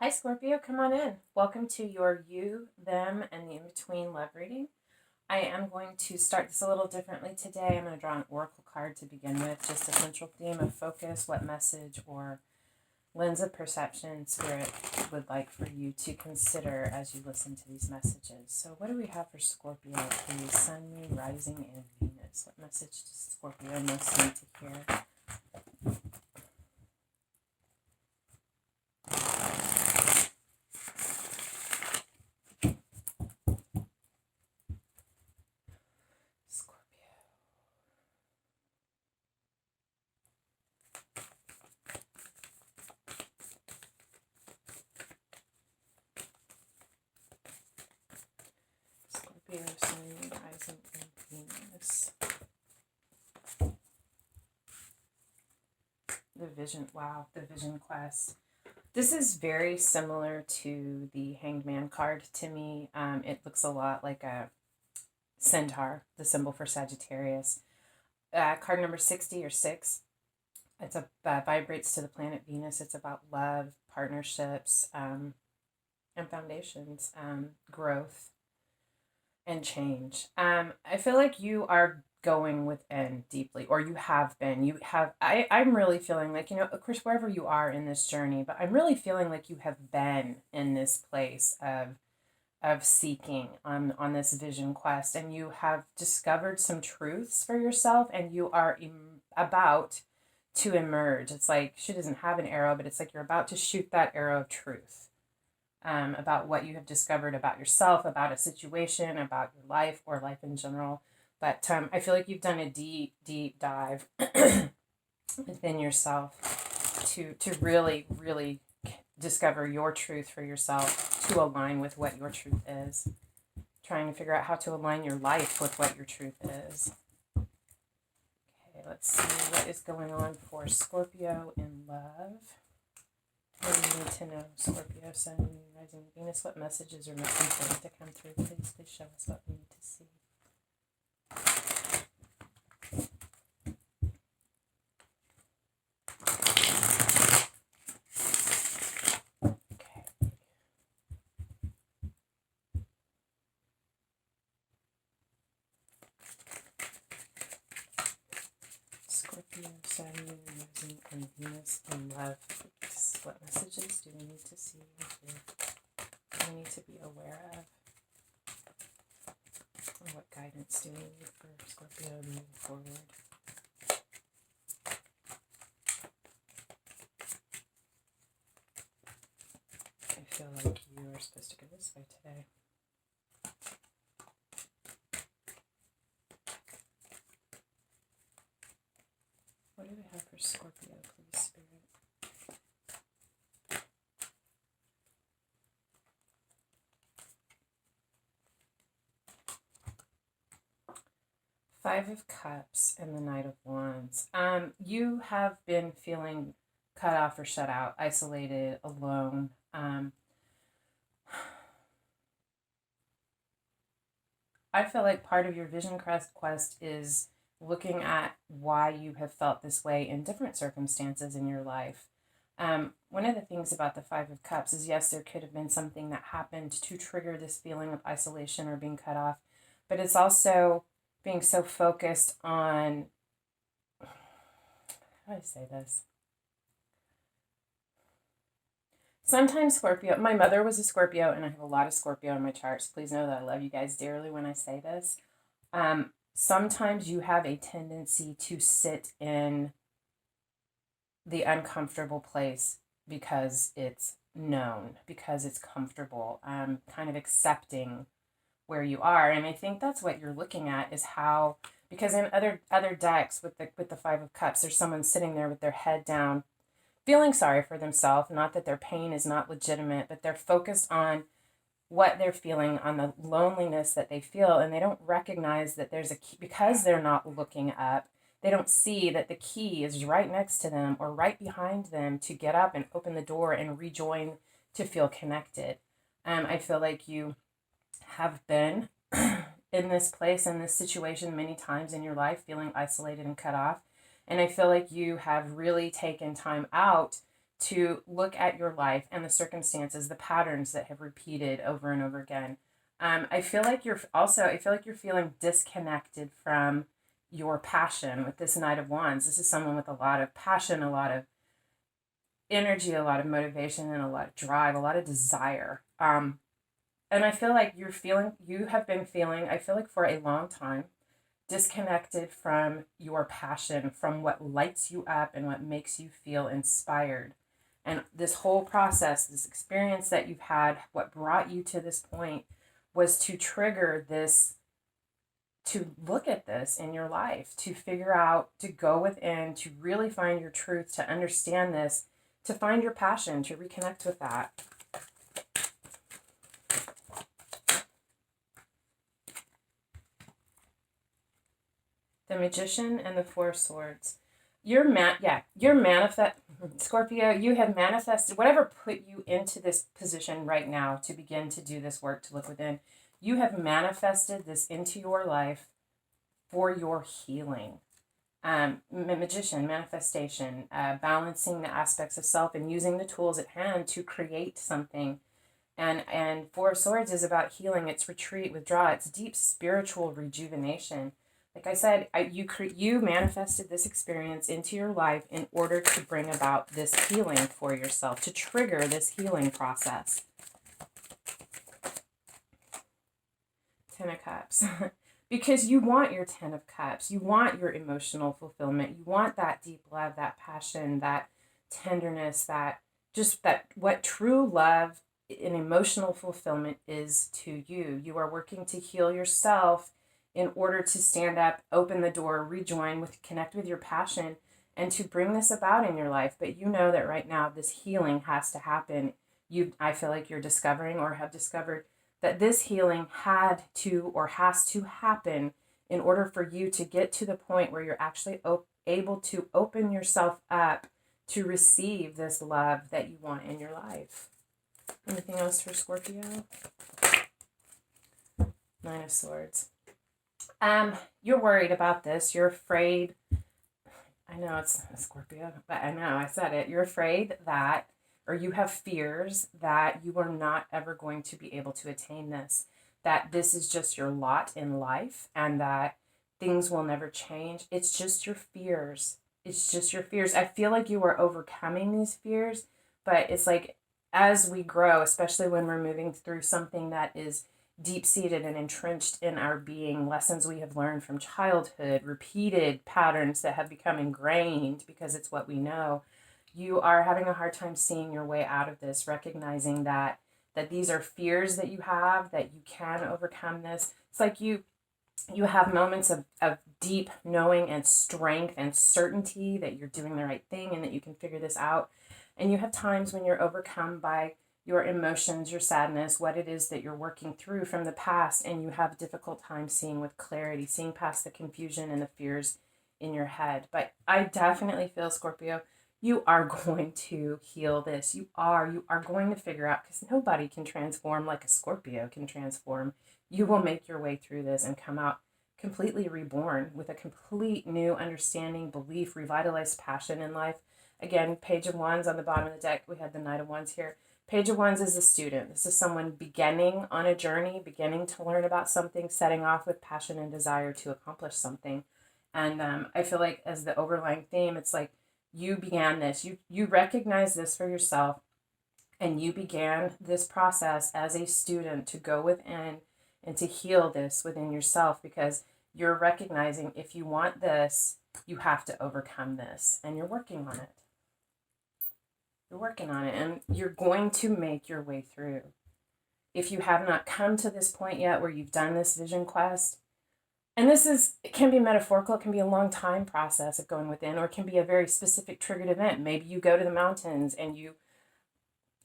Hi, Scorpio. Come on in. Welcome to your you, them, and the in between love reading. I am going to start this a little differently today. I'm going to draw an oracle card to begin with, just a central theme of focus, what message or lens of perception Spirit would like for you to consider as you listen to these messages. So, what do we have for Scorpio, please? Sun, Moon, Rising, and Venus. What message does Scorpio most need to hear? Scorpio. Scorpio, Sun, Moon, Rising, and Venus. The vision, wow, the vision quest. This is very similar to the Hanged Man card to me. It looks a lot like a centaur, the symbol for Sagittarius. Card number 60 or 6. It's vibrates to the planet Venus. It's about love, partnerships, and foundations, growth, and change. I feel like you are going within deeply, or you have been. I'm really feeling like, of course, wherever you are in this journey, but I'm really feeling like you have been in this place of seeking on this vision quest, and you have discovered some truths for yourself, and you are about to emerge. It's like she doesn't have an arrow, but it's like you're about to shoot that arrow of truth, about what you have discovered about yourself, about a situation, about your life, or life in general. But I feel like you've done a deep, deep dive within yourself to really, really discover your truth for yourself, to align with what your truth is. Trying to figure out how to align your life with what your truth is. Okay, let's see what is going on for Scorpio in love. What do you need to know, Scorpio, Sun, Moon, Rising, Venus? What messages are most important to come through? Please show us what we need to see. Okay. Scorpio, Sun, Moon, Rising, and Venus in love. What messages do we need to see and hear? What do we need to be aware of? And what guidance do we need for Scorpio moving forward? I feel like you are supposed to go this way today. What do we have for Scorpio, please, Spirit? Five of Cups and the Knight of Wands. You have been feeling cut off or shut out, isolated, alone. I feel like part of your vision quest is looking at why you have felt this way in different circumstances in your life. One of the things about the Five of Cups is, yes, there could have been something that happened to trigger this feeling of isolation or being cut off, but it's also being so focused on, how do I say this? Sometimes Scorpio, my mother was a Scorpio, and I have a lot of Scorpio in my charts. Please know that I love you guys dearly when I say this. Sometimes you have a tendency to sit in the uncomfortable place because it's known, because it's comfortable, kind of accepting where you are. And I think that's what you're looking at, is how, because in other decks with the Five of Cups, there's someone sitting there with their head down, feeling sorry for themselves. Not that their pain is not legitimate, but they're focused on what they're feeling, on the loneliness that they feel, and they don't recognize that there's a key, because they're not looking up. They don't see that the key is right next to them or right behind them to get up and open the door and rejoin, to feel connected. I feel like you have been in this place, in this situation many times in your life, feeling isolated and cut off. And I feel like you have really taken time out to look at your life and the circumstances, the patterns that have repeated over and over again. I feel like you're feeling disconnected from your passion with this Knight of Wands. This is someone with a lot of passion, a lot of energy, a lot of motivation, and a lot of drive, a lot of desire. And I feel like you have been feeling, I feel like for a long time, disconnected from your passion, from what lights you up and what makes you feel inspired. And this whole process, this experience that you've had, what brought you to this point was to trigger this, to look at this in your life, to figure out, to go within, to really find your truth, to understand this, to find your passion, to reconnect with that. The Magician and the Four Swords. You're manifest, Scorpio, you have manifested whatever put you into this position right now to begin to do this work, to look within. You have manifested this into your life for your healing. Magician, manifestation, balancing the aspects of self and using the tools at hand to create something. And Four Swords is about healing. It's retreat, withdraw. It's deep spiritual rejuvenation. Like I said, you manifested this experience into your life in order to bring about this healing for yourself, to trigger this healing process. Ten of Cups. Because you want your Ten of Cups. You want your emotional fulfillment. You want that deep love, that passion, that tenderness, that what true love and emotional fulfillment is to you. You are working to heal yourself in order to stand up, open the door, rejoin connect with your passion, and to bring this about in your life. But you know that right now this healing has to happen. I feel like you're discovering or have discovered that this healing had to or has to happen in order for you to get to the point where you're actually able to open yourself up to receive this love that you want in your life. Anything else for Scorpio? Nine of Swords. You're worried about this. You're afraid. I know it's Scorpio, but I know I said it. You're afraid that, or you have fears that you are not ever going to be able to attain this, that this is just your lot in life and that things will never change. It's just your fears. It's just your fears. I feel like you are overcoming these fears, but it's like as we grow, especially when we're moving through something that is deep-seated and entrenched in our being, lessons we have learned from childhood, repeated patterns that have become ingrained because it's what we know, you are having a hard time seeing your way out of this, recognizing that these are fears that you have, that you can overcome this. It's like you have moments of deep knowing and strength and certainty that you're doing the right thing and that you can figure this out. And you have times when you're overcome by your emotions, your sadness, what it is that you're working through from the past, and you have a difficult time seeing with clarity, seeing past the confusion and the fears in your head. But I definitely feel, Scorpio, you are going to heal this. You are going to figure out, because nobody can transform like a Scorpio can transform. You will make your way through this and come out completely reborn with a complete new understanding, belief, revitalized passion in life. Again, Page of Wands on the bottom of the deck. We had the Knight of Wands here. Page of Wands is a student. This is someone beginning on a journey, beginning to learn about something, setting off with passion and desire to accomplish something. And I feel like as the overlying theme, it's like you began this. You recognize this for yourself, and you began this process as a student to go within and to heal this within yourself, because you're recognizing if you want this, you have to overcome this, and you're working on it. You're working on it, and you're going to make your way through. If you have not come to this point yet where you've done this vision quest, and it can be metaphorical, it can be a long time process of going within, or it can be a very specific triggered event. Maybe you go to the mountains and you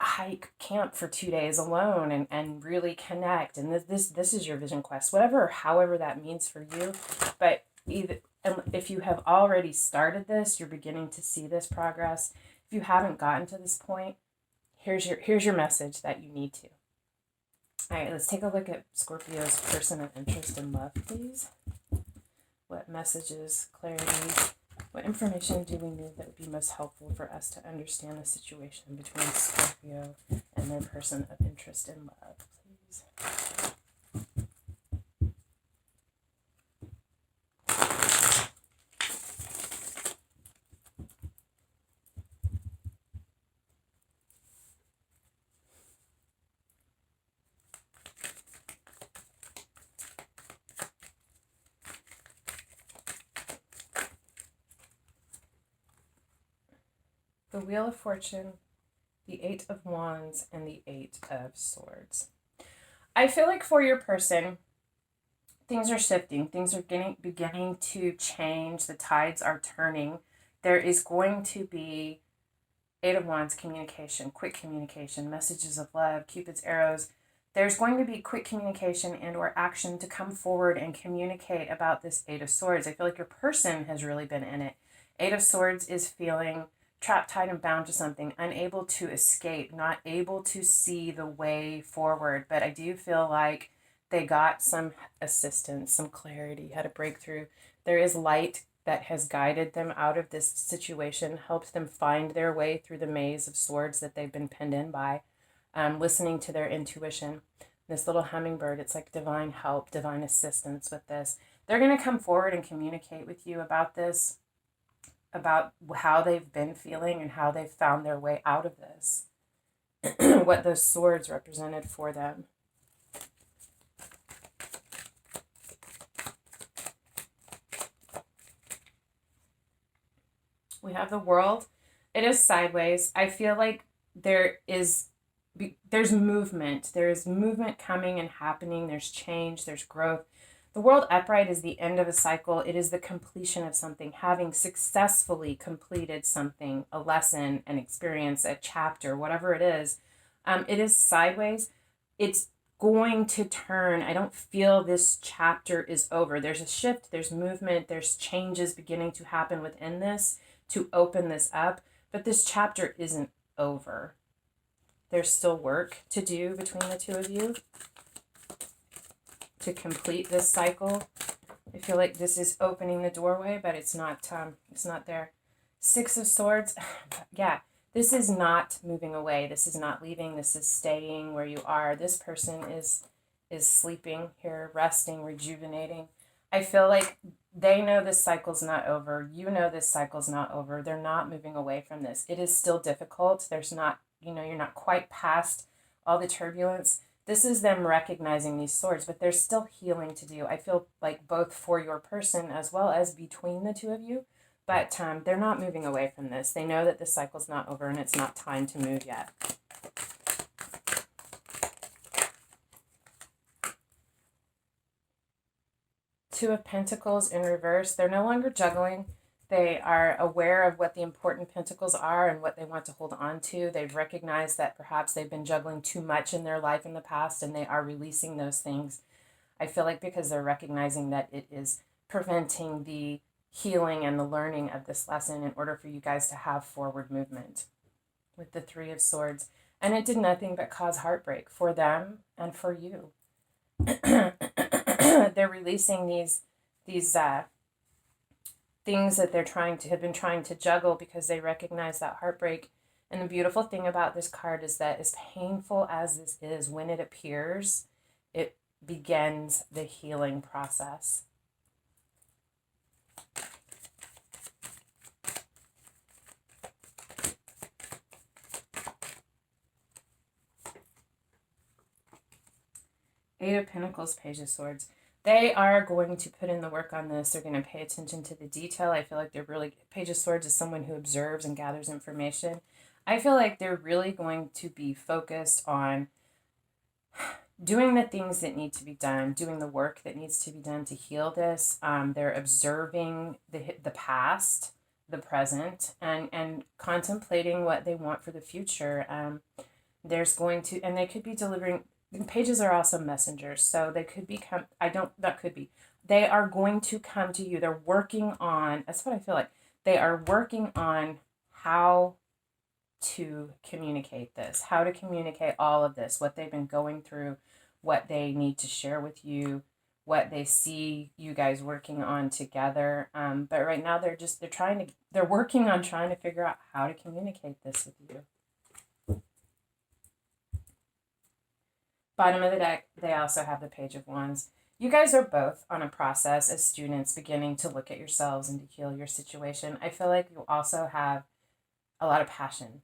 hike, camp for 2 days alone and really connect. And this is your vision quest, whatever, however that means for you. But if you have already started this, you're beginning to see this progress. If you haven't gotten to this point, here's your message that you need to. All right, let's take a look at Scorpio's person of interest and love, please. What messages, clarity, What information do we need that would be most helpful for us to understand the situation between Scorpio and their person of interest in love, please? The Wheel of Fortune, the Eight of Wands, and the Eight of Swords. I feel like for your person, things are shifting. Things are beginning to change. The tides are turning. There is going to be Eight of Wands communication, quick communication, messages of love, Cupid's arrows. There's going to be quick communication and or action to come forward and communicate about this Eight of Swords. I feel like your person has really been in it. Eight of Swords is feeling trapped, tied, and bound to something, unable to escape, not able to see the way forward. But I do feel like they got some assistance, some clarity, had a breakthrough. There is light that has guided them out of this situation, helped them find their way through the maze of swords that they've been pinned in by, listening to their intuition. This little hummingbird, it's like divine help, divine assistance with this. They're going to come forward and communicate with you about this, about how they've been feeling and how they've found their way out of this, what those swords represented for them. We have the World. It is sideways. I feel like there's movement. There is movement coming and happening. There's change. There's growth. The World upright is the end of a cycle. It is the completion of something, having successfully completed something, a lesson, an experience, a chapter, whatever it is. It is sideways. It's going to turn. I don't feel this chapter is over. There's a shift, there's movement, there's changes beginning to happen within this to open this up, but this chapter isn't over. There's still work to do between the two of you to complete this cycle. I feel like this is opening the doorway, but it's not there. Six of Swords. Yeah, this is not moving away. This is not leaving. This is staying where you are. This person is sleeping here, resting, rejuvenating. I feel like they know this cycle's not over. You know this cycle's not over. They're not moving away from this. It is still difficult. There's not, you're not quite past all the turbulence. This is them recognizing these swords, but there's still healing to do. I feel like both for your person as well as between the two of you, but they're not moving away from this. They know that this cycle's not over and it's not time to move yet. Two of Pentacles in reverse. They're no longer juggling. They are aware of what the important pentacles are and what they want to hold on to. They've recognized that perhaps they've been juggling too much in their life in the past and they are releasing those things. I feel like because they're recognizing that it is preventing the healing and the learning of this lesson in order for you guys to have forward movement with the Three of Swords. And it did nothing but cause heartbreak for them and for you. They're releasing these things that have been trying to juggle because they recognize that heartbreak. And the beautiful thing about this card is that as painful as this is, when it appears, it begins the healing process. Eight of Pentacles, Page of Swords. They are going to put in the work on this. They're going to pay attention to the detail. I feel like Page of Swords is someone who observes and gathers information. I feel like they're really going to be focused on doing the things that need to be done, doing the work that needs to be done to heal this. They're observing the past, the present, and contemplating what they want for the future. They could be delivering. Pages are also messengers, so they could become, they are going to come to you. They're working on, that's what I feel like. They are working on how to communicate this, how to communicate all of this, what they've been going through, what they need to share with you, what they see you guys working on together. But right now they're working on trying to figure out how to communicate this with you. Bottom of the deck, they also have the Page of Wands. You guys are both on a process as students beginning to look at yourselves and to heal your situation. I feel like you also have a lot of passion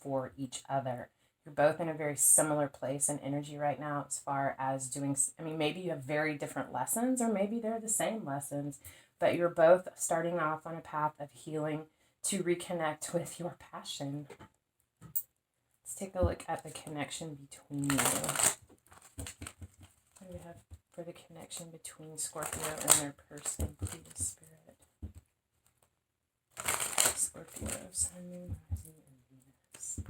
for each other. You're both in a very similar place and energy right now as far as doing, maybe you have very different lessons or maybe they're the same lessons, but you're both starting off on a path of healing to reconnect with your passion. Let's take a look at the connection between you. What do we have for the connection between Scorpio and their person? Please, Spirit. Scorpio, Sun, Moon, Rising, and Venus.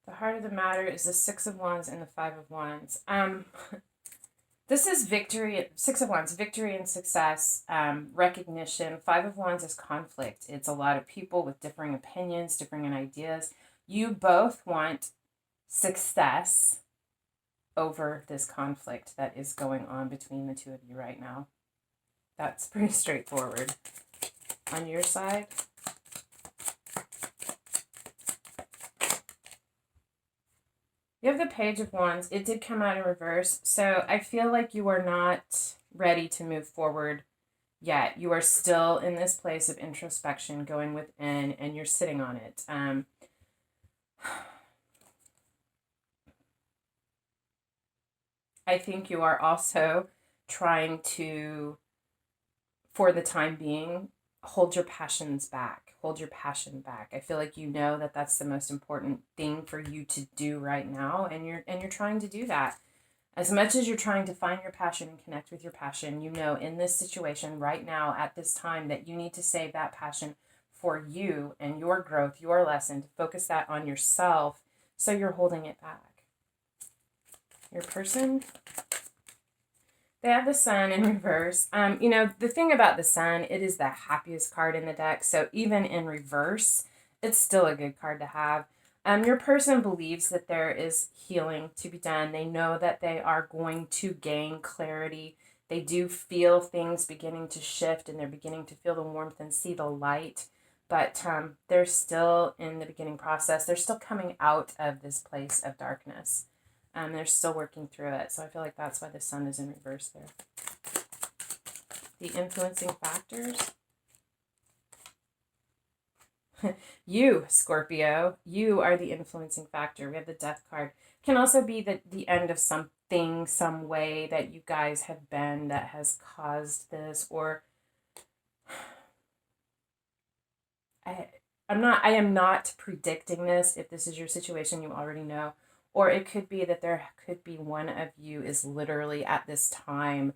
The heart of the matter is the Six of Wands and the Five of Wands. This is victory. Six of Wands, victory and success, recognition. Five of Wands is conflict. It's a lot of people with differing opinions, differing ideas. You both want success over this conflict that is going on between the two of you right now. That's pretty straightforward. On your side, you have the Page of Wands. It did come out in reverse, so I feel like you are not ready to move forward yet. You are still in this place of introspection, going within, and you're sitting on it. I think you are also trying to, for the time being, hold your passions back. Hold your passion back. I feel like you know that that's the most important thing for you to do right now, and you're trying to do that. As much as you're trying to find your passion and connect with your passion, you know in this situation right now at this time that you need to save that passion for you and your growth, your lesson, to focus that on yourself, so you're holding it back. Your person, they have the Sun in reverse. The thing about the Sun, it is the happiest card in the deck. So even in reverse, it's still a good card to have. Your person believes that there is healing to be done. They know that they are going to gain clarity. They do feel things beginning to shift, and they're beginning to feel the warmth and see the light. But they're still in the beginning process. They're still coming out of this place of darkness. They're still working through it. So I feel like that's why the Sun is in reverse there. The influencing factors. You, Scorpio, you are the influencing factor. We have the Death card. It can also be the end of something, some way that you guys have been that has caused this, or I am not predicting this. If this is your situation, you already know. Or it could be that there could be one of you is literally at this time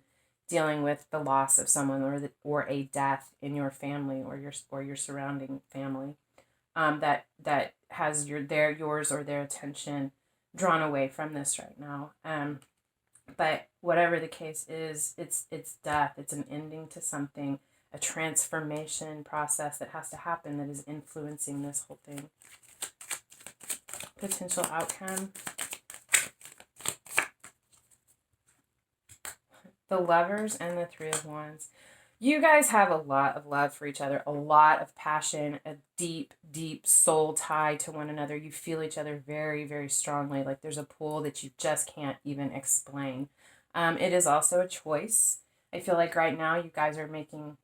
dealing with the loss of someone, or a death in your family or your surrounding family, that has yours or their attention drawn away from this right now. But whatever the case is, it's death. It's an ending to something, a transformation process that has to happen that is influencing this whole thing. Potential outcome. The Lovers and the Three of Wands. You guys have a lot of love for each other, a lot of passion, a deep, deep soul tie to one another. You feel each other very, very strongly. Like there's a pull that you just can't even explain. It is also a choice. I feel like right now you guys are making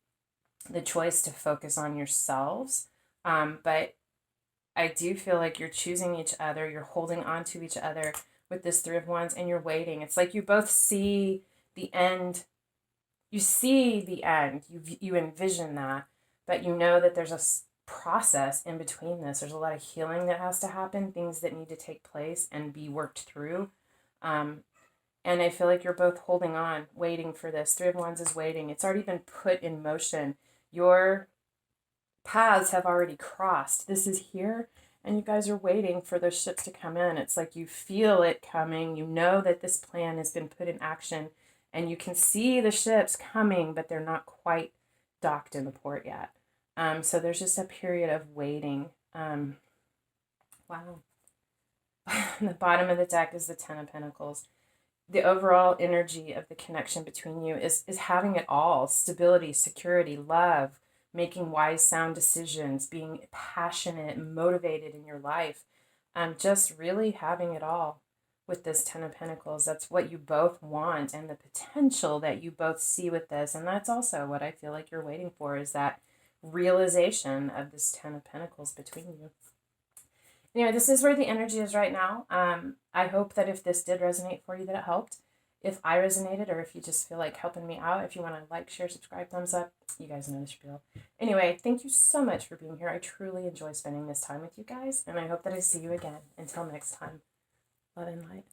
the choice to focus on yourselves. But I do feel like you're choosing each other. You're holding on to each other with this Three of Wands, and you're waiting. It's like you both see the end. You see the end. You envision that, but you know that there's a process in between this. There's a lot of healing that has to happen, things that need to take place and be worked through. And I feel like you're both holding on, waiting for this. Three of Wands is waiting. It's already been put in motion. Your paths have already crossed. This is here, And you guys are waiting for those ships to come in. It's like you feel it coming. You know that this plan has been put in action. And you can see the ships coming, but they're not quite docked in the port yet. So there's just a period of waiting. Wow. The bottom of the deck is the Ten of Pentacles. The overall energy of the connection between you is having it all: stability, security, love, making wise, sound decisions, being passionate, motivated in your life. Just really having it all with this Ten of Pentacles. That's what you both want, and the potential that you both see with this. And that's also what I feel like you're waiting for, is that realization of this Ten of Pentacles between you. Anyway, this is where the energy is right now. I hope that if this did resonate for you, that it helped. If I resonated, or if you just feel like helping me out, if you want to like, share, subscribe, thumbs up, you guys know the spiel. Anyway, thank you so much for being here. I truly enjoy spending this time with you guys, and I hope that I see you again. Until next time, love and light.